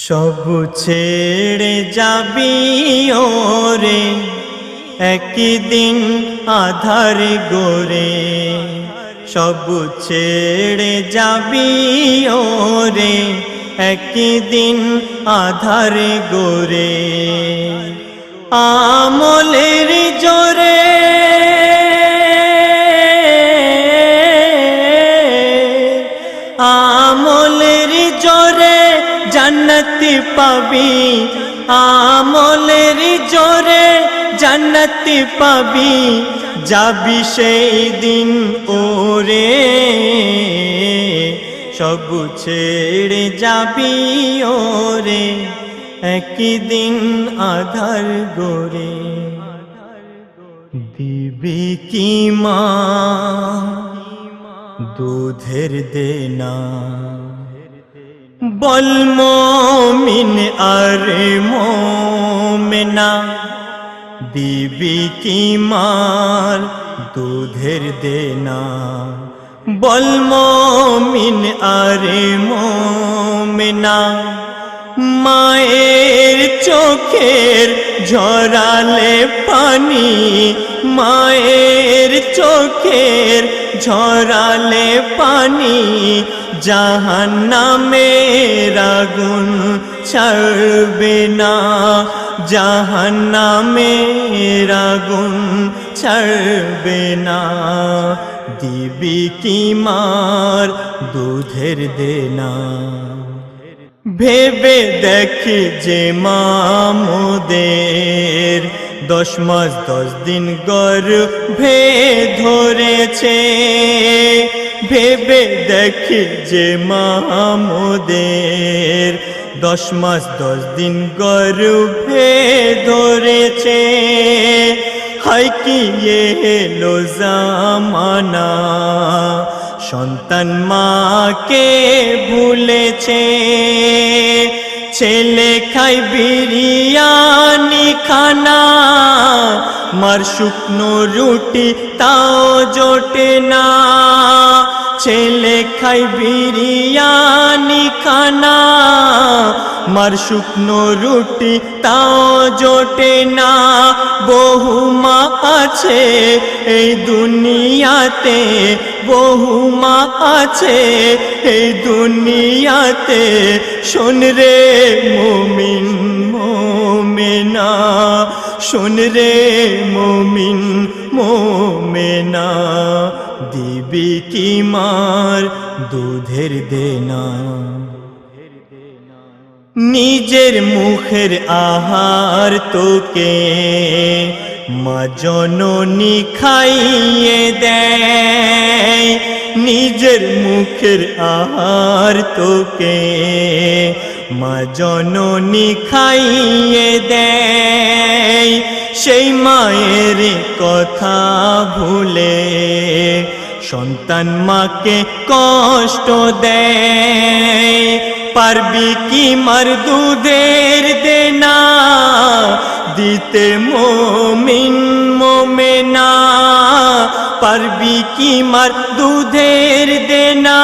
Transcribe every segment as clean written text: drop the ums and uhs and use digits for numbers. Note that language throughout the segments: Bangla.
সব ছেড়ে যাবি ওরে একদিন আধার গোরে, সব ছেড়ে যাবি ওরে একদিন আধার গোরে। আমলের জোরে আমলের জোরে জান্নাত পাবি, আমলের জোরে জান্নাত পাবি, যাবি সেই দিন ওরে সব ছেড়ে যাবি ওরে একদিন আধার গোরে। দিবি কি মা দুধের দেনা, বল মুমিন আর মুমিনা, দিবি কি মার দুধের দেনা, বল মুমিন আর মুমিনা। মায়ের চোখের ঝরালে পানি, মায়ের চোখের ঝরালে পানি, জাহান্নামের আগুন ছাড়বে না, জাহান্নামের আগুন ছাড়বে না। দিবি কি মার দুধের দেনা, ভেবে দেখি যে মামুদের 10 মাস 10 দিন গর্ভে ধরেছে, ভেবে দেখি যে মামুদের 10 মাস 10 দিন গর্ভে ধরেছে। হায় কি এলো জামানা, সন্তান মাকে ভুলেছে, ছেলে খাই বিরিয়ানি খানা, মার শুকনো রুটি তাও জোটে না, ছেলে খাই বিরিয়ানি খানা, মার শুকনো রুটি তাও জোটে না। বহু মা আছে এই দুনিয়াতে, বহু মা আছে এই দুনিয়াতে, শোন রে মুমিন মুমিনা, শোন রে মুমিন মুমিনা। দিবি কি মার দুধের দেনা, নিজের মুখের আহার তোকে মা জননী খাইয়ে দেয়, নিজের মুখের আহার তোকে মা জননী খাইয়ে দেয়। সেই মায়ের কথা ভুলে সন্তান মাকে কষ্ট দেয়, পারবি কি মার দুধের দেনা দিতে মুমিন মুমিনা, পারবি কি মার দুধের দেনা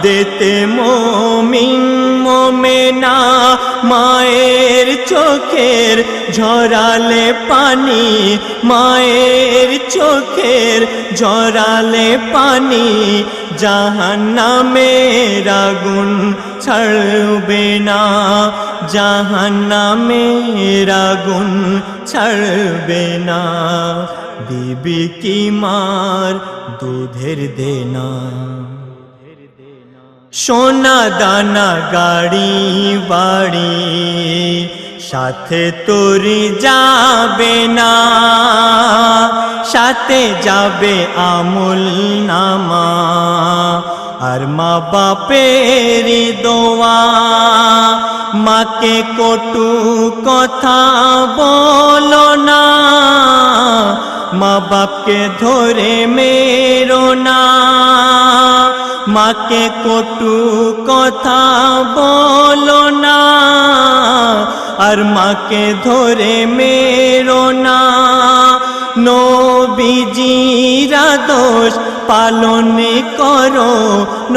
দিতে মুমিন মুমিনা। মায়ের চোখের ঝরালে পানি, মায়ের চোখের ঝরালে পানি, জাহান্নামের আগুন ছাড়বে না, জাহান্নামের আগুন ছাড়বে না। দিবি কি মার দুধের দেনা, সোনা দানা গাড়ি বাড়ি সাথে তোরি যাবে না, সাথে যাবে আমল নামা আর মা বাপের দোয়া। মাকে কটু কথা বলো না, মা বাপকে ধরে মেরো না, মাকে কটু কথা বলো না আর মাকে ধরে মেরো না। নবীজির আদেশ পালন করো,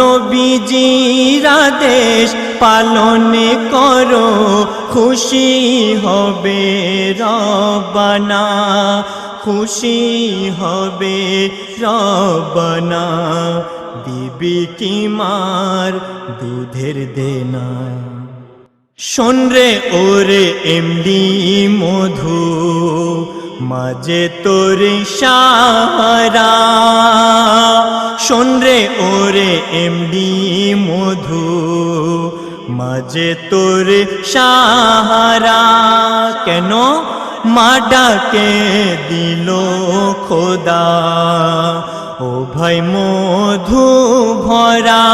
নবীজির আদেশ পালন করো, খুশি হবে রব্বানা, খুশি হবে রব্বানা। বিবি কি মার দুধের দেনা। শোন রে ওরে এমডি মধু, মাঝে তোর সাহারা। শোন রে ওরে এমডি মধু, মাঝে তোর সাহারা। কেন মা ডাকে দিল খোদা, ও ভাই মধু ভরা।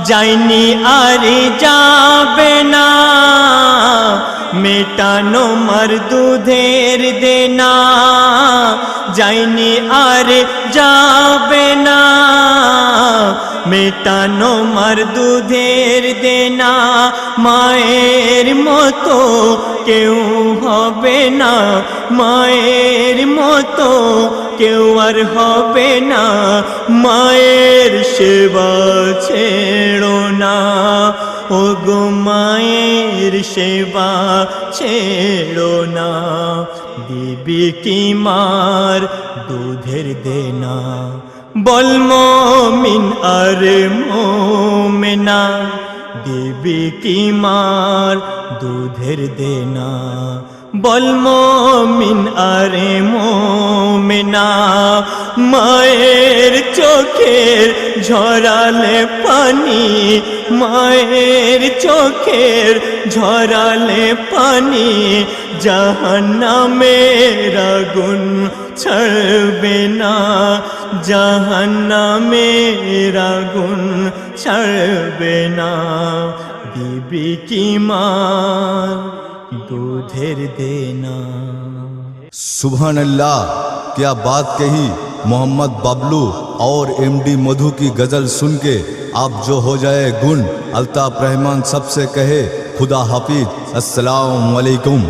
যায়নি আর যাবে না, মেটানো মার দুধের দেনা। যায়নি আর যাবে না, মেটানো মার দুধের দেনা। মায়ের মতো কেউ হবে না, মায়ের মতো কেউ আর হবে না। মায়ের সেবা ছেড়ো না, ও গো মায়ের সেবা ছেড়ো না। বিবি কি মার দুধের দেনা। বল মুমিন আর মুমিনা, বিবি কি মার দুধের দেনা। বল মুমিন আর মুমিনা, মায়ের চোখের ঝরালে পানি, মায়ের চোখের ঝরালে পানি। জাহান্নামের আগুন ছাড়বে না, জাহান্নামের আগুন ছাড়বে না। বিবি কি মার दूधेर देना। सुभान अल्लाह, क्या बात कही। मोहम्मद बबलू और एमडी मधु की गजल सुन के आप जो हो जाए गुन। अल्ताफ रहमान सबसे कहे खुदा हाफिज, अस्सलाम वालेकुम।